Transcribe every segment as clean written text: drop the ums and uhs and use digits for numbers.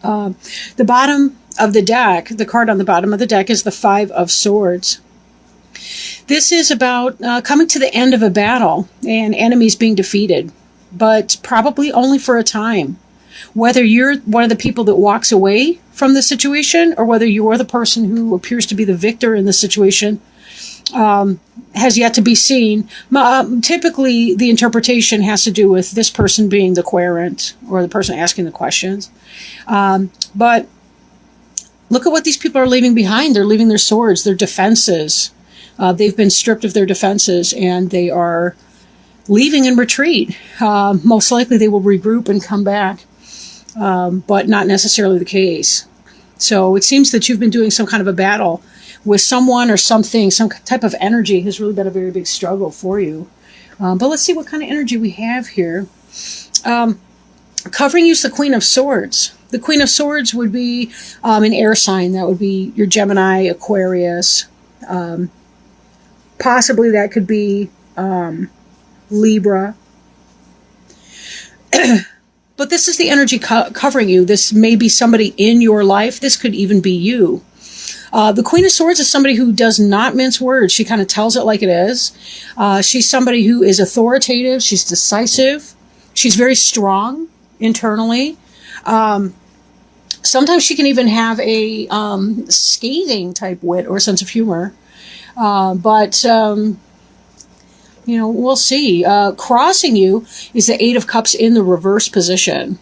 The bottom of the deck, the card on the bottom of the deck is the Five of Swords. This is about coming to the end of a battle and enemies being defeated, but probably only for a time. Whether you're one of the people that walks away from the situation or whether you are the person who appears to be the victor in the situation has yet to be seen. Typically, the interpretation has to do with this person being the querent or the person asking the questions. But look at what these people are leaving behind. They're leaving their swords, their defenses. They've been stripped of their defenses and they are leaving in retreat. Most likely they will regroup and come back, but not necessarily the case. So it seems that you've been doing some kind of a battle with someone or something. Some type of energy has really been a very big struggle for you. But let's see what kind of energy we have here. Covering you is the Queen of Swords. The Queen of Swords would be an air sign. That would be your Gemini, Aquarius. Possibly that could be Libra. But this is the energy covering you. This may be somebody in your life. This could even be you. The Queen of Swords is somebody who does not mince words. She kind of tells it like it is. She's somebody who is authoritative. She's decisive. She's very strong internally. Sometimes she can even have a scathing type wit or sense of humor. But we'll see. Crossing you is the Eight of Cups in the reverse position.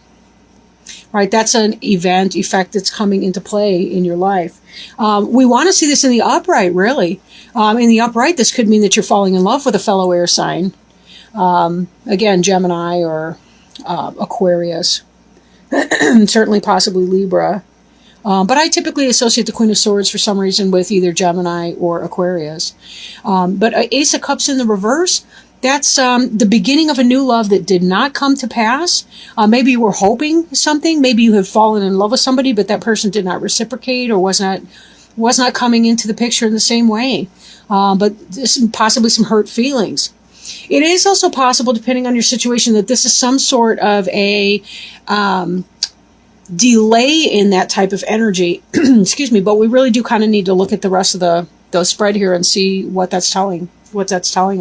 Right, that's an effect that's coming into play in your life. We want to see this in the upright, really. In the upright, this could mean that you're falling in love with a fellow air sign. Again, Gemini or Aquarius. Certainly, possibly Libra. But I typically associate the Queen of Swords for some reason with either Gemini or Aquarius. But Ace of Cups in the reverse, that's the beginning of a new love that did not come to pass. Maybe you were hoping something. Maybe you have fallen in love with somebody, but that person did not reciprocate or was not coming into the picture in the same way. But possibly some hurt feelings. It is also possible, depending on your situation, that this is some sort of a delay in that type of energy. Excuse me, but we really do kind of need to look at the rest of the spread here and see what that's telling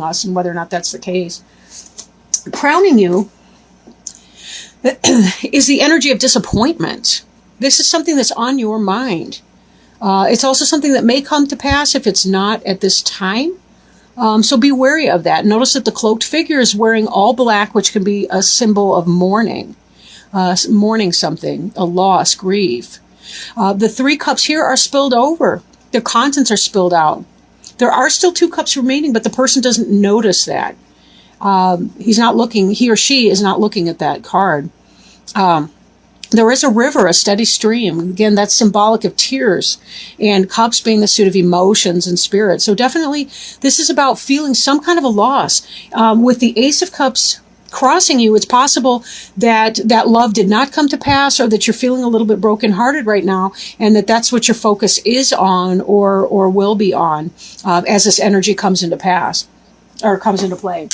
us and whether or not that's the case. Crowning you is the energy of disappointment. This is something that's on your mind. It's also something that may come to pass if it's not at this time. So be wary of that. Notice that the cloaked figure is wearing all black, which can be a symbol of mourning. Mourning something, a loss, grief. The Three Cups here are spilled over. Their contents are spilled out. There are still 2 cups remaining, but the person doesn't notice that. He or she is not looking at that card. There is a river, a steady stream. Again, that's symbolic of tears, and cups being the suit of emotions and spirit. So definitely, this is about feeling some kind of a loss. With the Ace of Cups crossing you, it's possible that that love did not come to pass, or that you're feeling a little bit brokenhearted right now, and that's what your focus is on or will be on as this energy comes into play.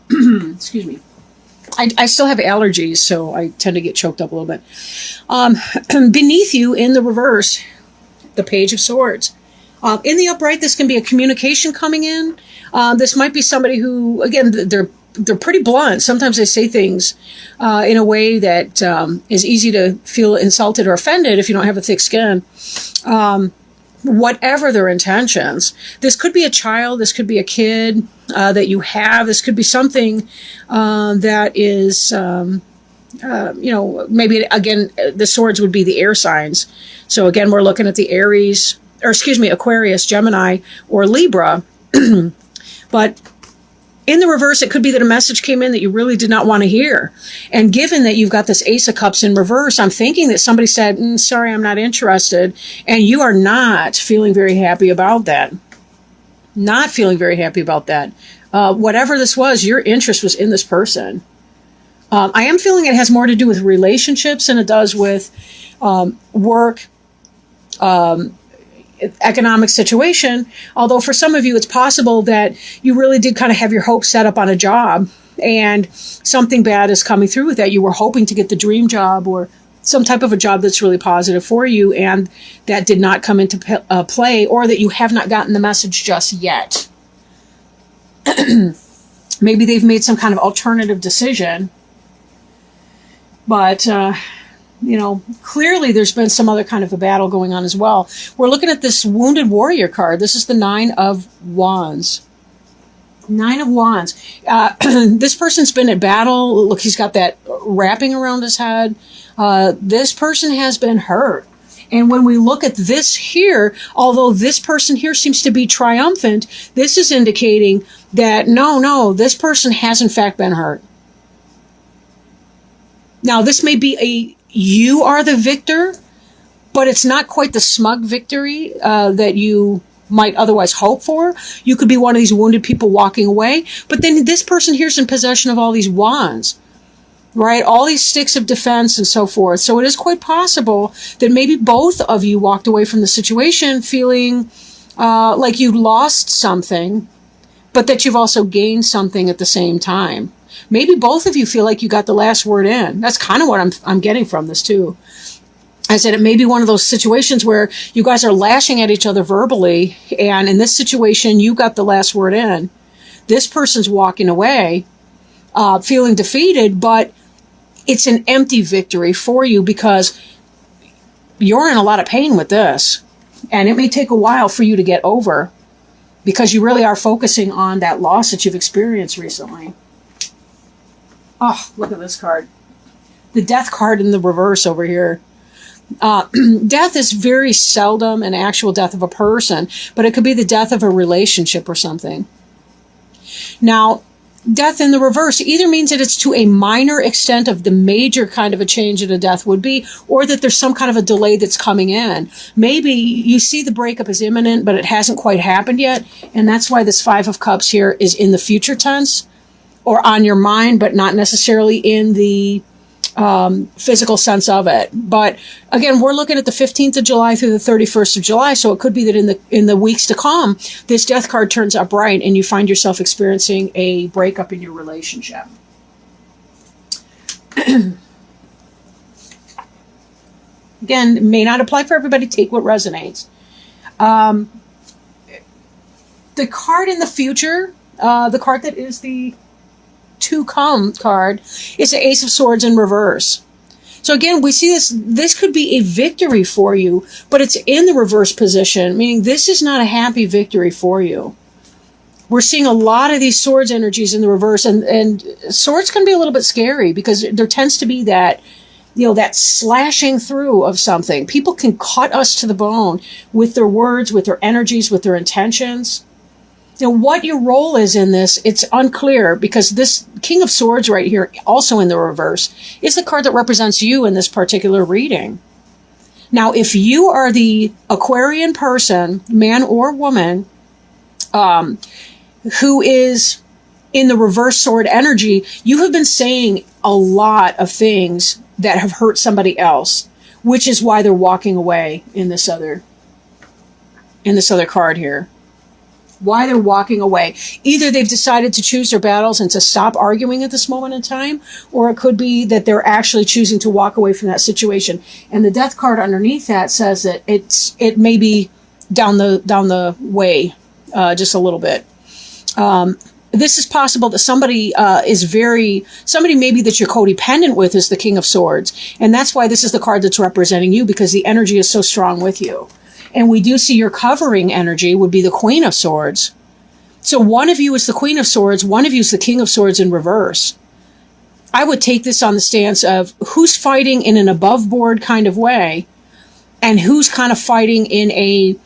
Excuse me. I still have allergies, so I tend to get choked up a little bit. Beneath you in the reverse, the Page of Swords. In the upright, this can be a communication coming in. This might be somebody who, again, they're pretty blunt. Sometimes they say things in a way that is easy to feel insulted or offended if you don't have a thick skin. Whatever their intentions. This could be a child. This could be a kid that you have. This could be something that is, maybe, again, the swords would be the air signs. So, again, we're looking at the Aquarius, Gemini, or Libra. But in the reverse, it could be that a message came in that you really did not want to hear. And given that you've got this Ace of Cups in reverse, I'm thinking that somebody said, sorry, I'm not interested. And you are not feeling very happy about that. Not feeling very happy about that. Whatever this was, your interest was in this person. I am feeling it has more to do with relationships than it does with work, economic situation. Although for some of you, it's possible that you really did kind of have your hopes set up on a job and something bad is coming through with that. You were hoping to get the dream job or some type of a job that's really positive for you and that did not come into play, or that you have not gotten the message just yet. Maybe they've made some kind of alternative decision, but clearly there's been some other kind of a battle going on as well. We're looking at this Wounded Warrior card. This is the 9 of Wands. 9 of Wands. This person's been at battle. Look, he's got that wrapping around his head. This person has been hurt. And when we look at this here, although this person here seems to be triumphant, this is indicating that no, this person has in fact been hurt. Now, this may be you are the victor, but it's not quite the smug victory that you might otherwise hope for. You could be one of these wounded people walking away, but then this person here's in possession of all these wands, right? All these sticks of defense and so forth. So it is quite possible that maybe both of you walked away from the situation feeling like you lost something, but that you've also gained something at the same time. Maybe both of you feel like you got the last word in. That's kind of what I'm getting from this too. I said it may be one of those situations where you guys are lashing at each other verbally, and in this situation, you got the last word in. This person's walking away, feeling defeated, but it's an empty victory for you because you're in a lot of pain with this, and it may take a while for you to get over because you really are focusing on that loss that you've experienced recently. Oh, look at this card. The Death card in the reverse over here. Death is very seldom an actual death of a person, but it could be the death of a relationship or something. Now, death in the reverse either means that it's to a minor extent of the major kind of a change that a death would be, or that there's some kind of a delay that's coming in. Maybe you see the breakup is imminent, but it hasn't quite happened yet, and that's why this 5 of Cups here is in the future tense, or on your mind, but not necessarily in the physical sense of it. But again, we're looking at the 15th of July through the 31st of July, so it could be that in the weeks to come, this Death card turns up right and you find yourself experiencing a breakup in your relationship. Again, it may not apply for everybody. Take what resonates. The card in the future, the card that is the to come card, is the Ace of Swords in reverse. So again, we see this could be a victory for you, but it's in the reverse position, meaning this is not a happy victory for you. We're seeing a lot of these swords energies in the reverse, and swords can be a little bit scary because there tends to be that, that slashing through of something. People can cut us to the bone with their words, with their energies, with their intentions. What your role is in this, it's unclear, because this King of Swords right here, also in the reverse, is the card that represents you in this particular reading. Now, if you are the Aquarian person, man or woman, who is in the reverse sword energy, you have been saying a lot of things that have hurt somebody else, which is why they're walking away in this other card here. Why they're walking away. Either they've decided to choose their battles and to stop arguing at this moment in time, or it could be that they're actually choosing to walk away from that situation. And the Death card underneath that says that it may be down the way just a little bit. This is possible that somebody maybe that you're codependent with is the King of Swords, and that's why this is the card that's representing you, because the energy is so strong with you. And we do see your covering energy would be the Queen of Swords. So one of you is the Queen of Swords, one of you is the King of Swords in reverse. I would take this on the stance of who's fighting in an above board kind of way, and who's kind of fighting in a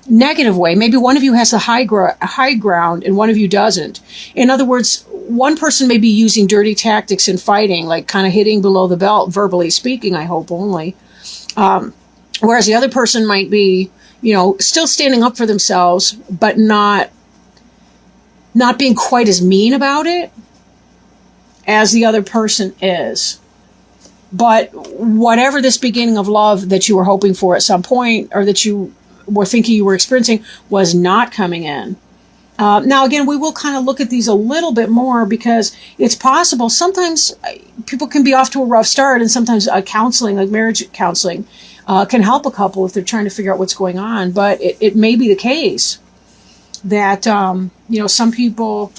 negative way. Maybe one of you has the high ground and one of you doesn't. In other words, one person may be using dirty tactics in fighting, like kind of hitting below the belt, verbally speaking, I hope only. Whereas the other person might be, still standing up for themselves, but not being quite as mean about it as the other person is. But whatever this beginning of love that you were hoping for at some point, or that you were thinking you were experiencing, was not coming in. Now, again, we will kind of look at these a little bit more because it's possible. Sometimes people can be off to a rough start, and sometimes counseling, like marriage counseling, can help a couple if they're trying to figure out what's going on. But it may be the case that, some people,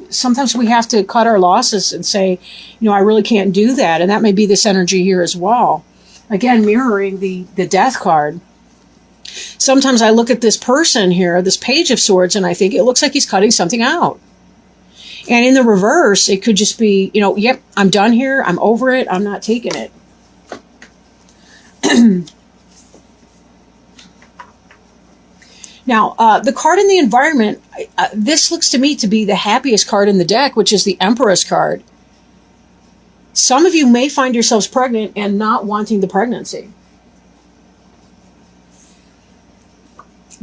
sometimes we have to cut our losses and say, I really can't do that. And that may be this energy here as well. Again, mirroring the death card. Sometimes I look at this person here, this Page of Swords, and I think it looks like he's cutting something out. And in the reverse, it could just be, yep, I'm done here. I'm over it. I'm not taking it. Now, the card in the environment, this looks to me to be the happiest card in the deck, which is the Empress card. Some of you may find yourselves pregnant and not wanting the pregnancy.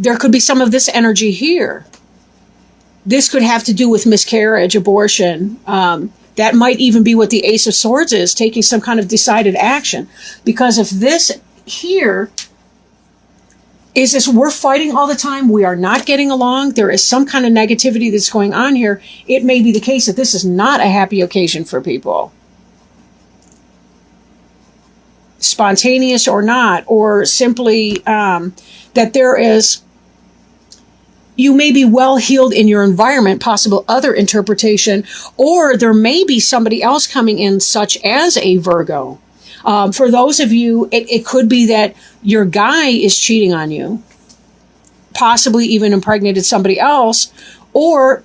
There could be some of this energy here. This could have to do with miscarriage, abortion. That might even be what the Ace of Swords is, taking some kind of decided action. Because if this here is this, we're fighting all the time, we are not getting along, there is some kind of negativity that's going on here, it may be the case that this is not a happy occasion for people. Spontaneous or not, or simply that there is, you may be well healed in your environment, possible other interpretation, or there may be somebody else coming in, such as a Virgo. For those of you, it could be that your guy is cheating on you, possibly even impregnated somebody else, or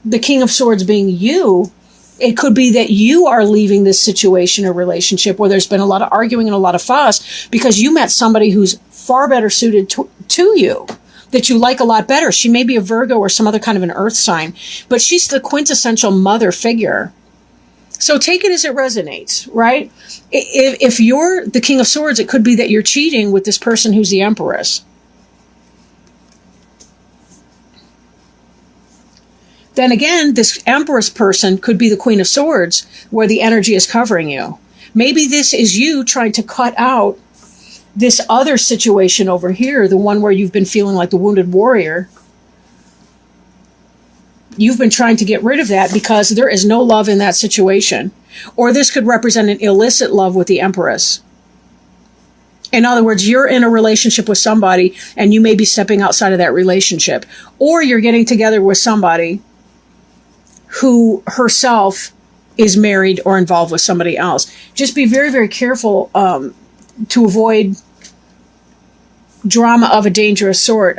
the King of Swords being you. It could be that you are leaving this situation or relationship where there's been a lot of arguing and a lot of fuss because you met somebody who's far better suited to you, that you like a lot better. She may be a Virgo or some other kind of an earth sign, but she's the quintessential mother figure. So take it as it resonates, right? If you're the King of Swords, it could be that you're cheating with this person who's the Empress. Then again, this Empress person could be the Queen of Swords, where the energy is covering you. Maybe this is you trying to cut out this other situation over here, the one where you've been feeling like the wounded warrior. You've been trying to get rid of that because there is no love in that situation. Or this could represent an illicit love with the Empress. In other words, you're in a relationship with somebody and you may be stepping outside of that relationship. Or you're getting together with somebody who herself is married or involved with somebody else. Just be very, very careful to avoid drama of a dangerous sort.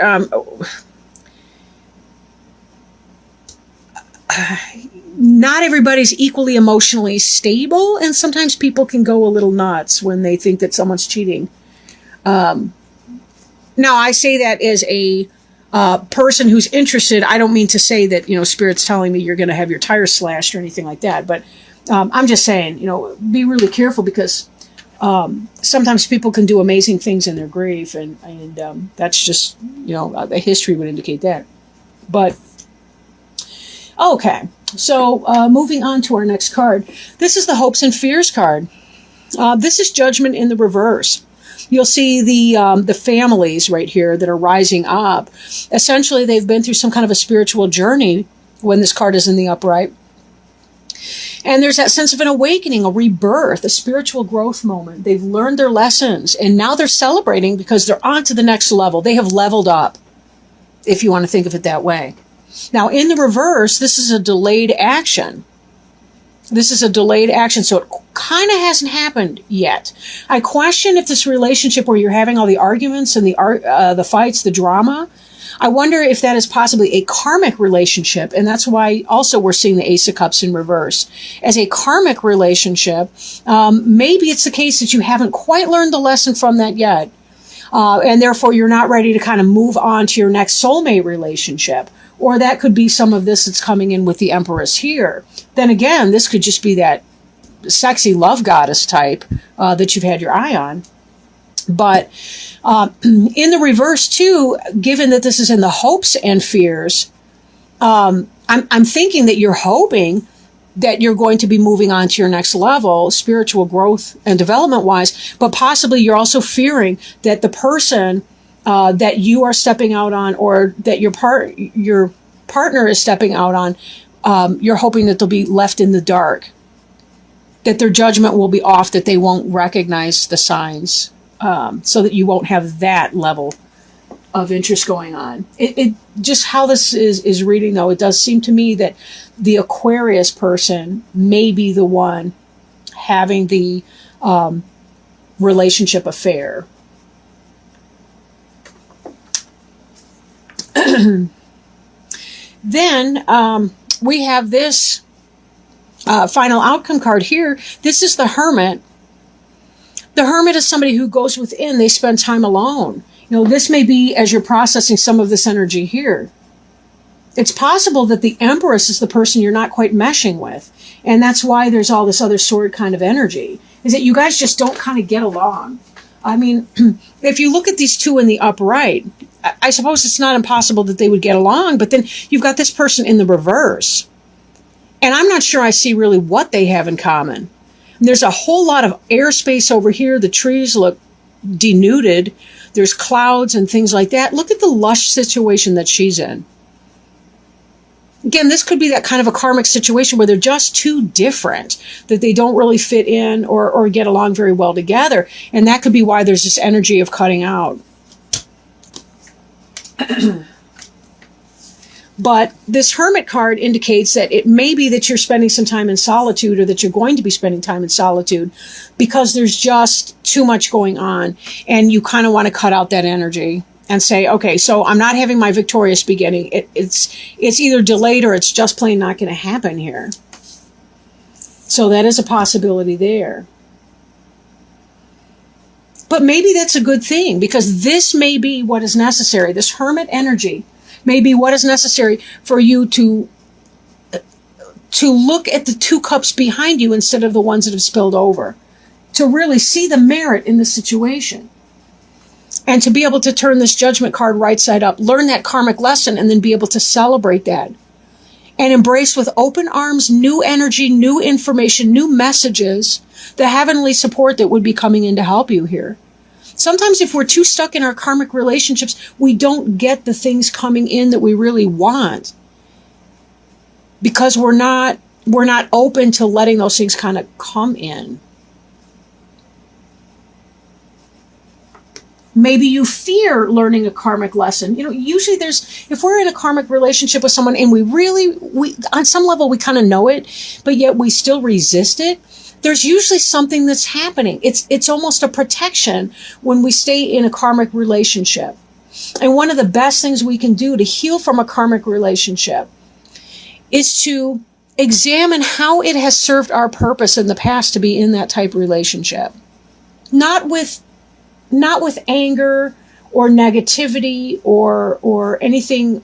Not everybody's equally emotionally stable, and sometimes people can go a little nuts when they think that someone's cheating. Now, I say that as a person who's interested. I don't mean to say that, Spirit's telling me you're going to have your tires slashed or anything like that, but I'm just saying, be really careful because sometimes people can do amazing things in their grief, and that's just, the history would indicate that. But okay, so moving on to our next card. This is the Hopes and Fears card. This is Judgment in the reverse. You'll see the families right here that are rising up. Essentially, they've been through some kind of a spiritual journey when this card is in the upright. And there's that sense of an awakening, a rebirth, a spiritual growth moment. They've learned their lessons, and now they're celebrating because they're on to the next level. They have leveled up, if you want to think of it that way. Now, in the reverse, this is a delayed action. This is a delayed action, so it kind of hasn't happened yet. I question if this relationship where you're having all the arguments and the fights, the drama, I wonder if that is possibly a karmic relationship, and that's why also we're seeing the Ace of Cups in reverse. As a karmic relationship, maybe it's the case that you haven't quite learned the lesson from that yet, and therefore you're not ready to kind of move on to your next soulmate relationship. Or that could be some of this that's coming in with the Empress here. Then again, this could just be that sexy love goddess type that you've had your eye on. But in the reverse, too, given that this is in the Hopes and Fears, I'm thinking that you're hoping that you're going to be moving on to your next level, spiritual growth and development-wise, but possibly you're also fearing that the person that you are stepping out on, or that your partner is stepping out on, you're hoping that they'll be left in the dark, that their judgment will be off, that they won't recognize the signs, so that you won't have that level of interest going on. It just how this is reading, though, it does seem to me that the Aquarius person may be the one having the relationship affair. Then we have this final outcome card here. This is the Hermit. The Hermit is somebody who goes within. They spend time alone. You know, this may be as you're processing some of this energy here. It's possible that the Empress is the person you're not quite meshing with. And that's why there's all this other sword kind of energy, is that you guys just don't kind of get along. I mean, if you look at these two in the upright, I suppose it's not impossible that they would get along, but then you've got this person in the reverse. And I'm not sure I see really what they have in common. There's a whole lot of airspace over here. The trees look denuded. There's clouds and things like that. Look at the lush situation that she's in. Again, this could be that kind of a karmic situation where they're just too different, that they don't really fit in or get along very well together. And that could be why there's this energy of cutting out. But this Hermit card indicates that it may be that you're spending some time in solitude, or that you're going to be spending time in solitude, because there's just too much going on. And you kind of want to cut out that energy and say, okay, so I'm not having my victorious beginning. It's either delayed or it's just plain not going to happen here. So that is a possibility there. But maybe that's a good thing, because this may be what is necessary. This Hermit energy may be what is necessary for you to look at the two cups behind you instead of the ones that have spilled over, to really see the merit in the situation, and to be able to turn this Judgment card right side up, learn that karmic lesson, and then be able to celebrate that and embrace with open arms new energy, new information, new messages, the heavenly support that would be coming in to help you here. Sometimes if we're too stuck in our karmic relationships, we don't get the things coming in that we really want, because we're not open to letting those things kind of come in. Maybe you fear learning a karmic lesson. You know, usually if we're in a karmic relationship with someone and we on some level we kind of know it, but yet we still resist it, there's usually something that's happening. It's almost a protection when we stay in a karmic relationship. And one of the best things we can do to heal from a karmic relationship is to examine how it has served our purpose in the past to be in that type of relationship. Not with anger or negativity or anything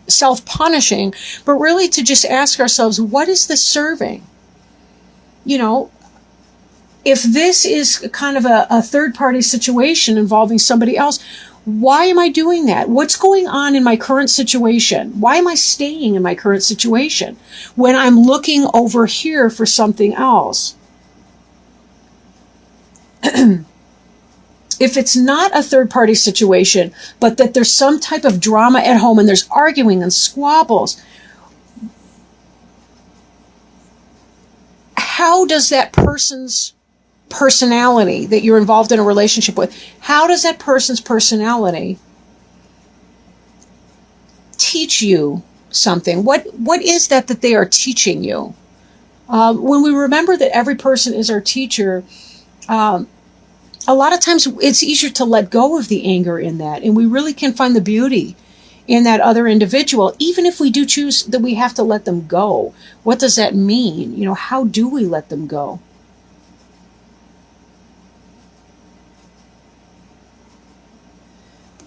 self-punishing, but really to just ask ourselves, what is this serving? You know, if this is kind of a third-party situation involving somebody else, why am I doing that? What's going on in my current situation? Why am I staying in my current situation when I'm looking over here for something else? If it's not a third-party situation, but that there's some type of drama at home and there's arguing and squabbles, how does that person's personality that you're involved in a relationship with, how does that person's personality teach you something? What is that they are teaching you? When we remember that every person is our teacher, a lot of times it's easier to let go of the anger in that, and we really can find the beauty in that other individual, even if we do choose that we have to let them go. What does that mean? You know, how do we let them go?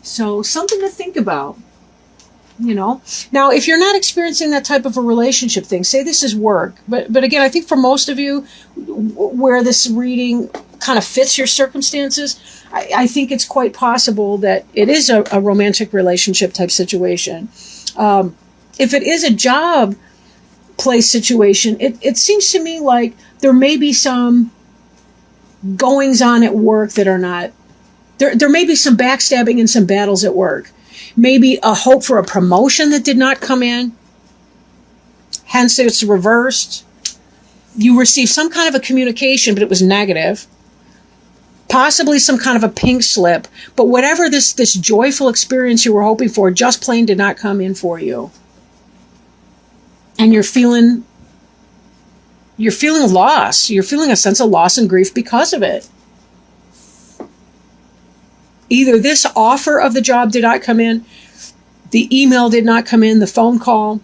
So something to think about, you know. Now, if you're not experiencing that type of a relationship thing, say this is work. But again, I think for most of you, where this reading kind of fits your circumstances, I think it's quite possible that it is a romantic relationship type situation. If it is a job place situation, it seems to me like there may be some goings on at work that are not, there may be some backstabbing and some battles at work. Maybe a hope for a promotion that did not come in. Hence, it's reversed. You received some kind of a communication, but it was negative. Possibly some kind of a pink slip. But whatever this joyful experience you were hoping for just plain did not come in for you. And you're feeling loss. You're feeling a sense of loss and grief because of it. Either this offer of the job did not come in, the email did not come in, the phone call,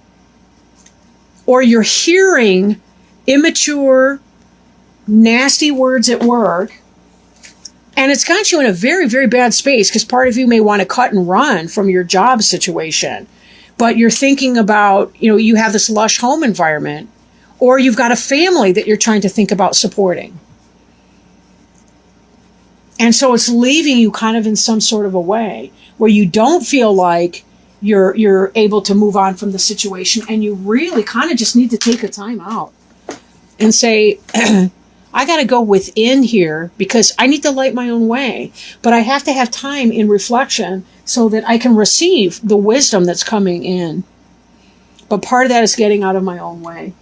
or you're hearing immature, nasty words at work, and it's got you in a very, very bad space because part of you may want to cut and run from your job situation, but you're thinking about, you have this lush home environment, or you've got a family that you're trying to think about supporting. And so it's leaving you kind of in some sort of a way where you don't feel like you're able to move on from the situation, and you really kind of just need to take a time out and say, I got to go within here because I need to light my own way, but I have to have time in reflection so that I can receive the wisdom that's coming in. But part of that is getting out of my own way.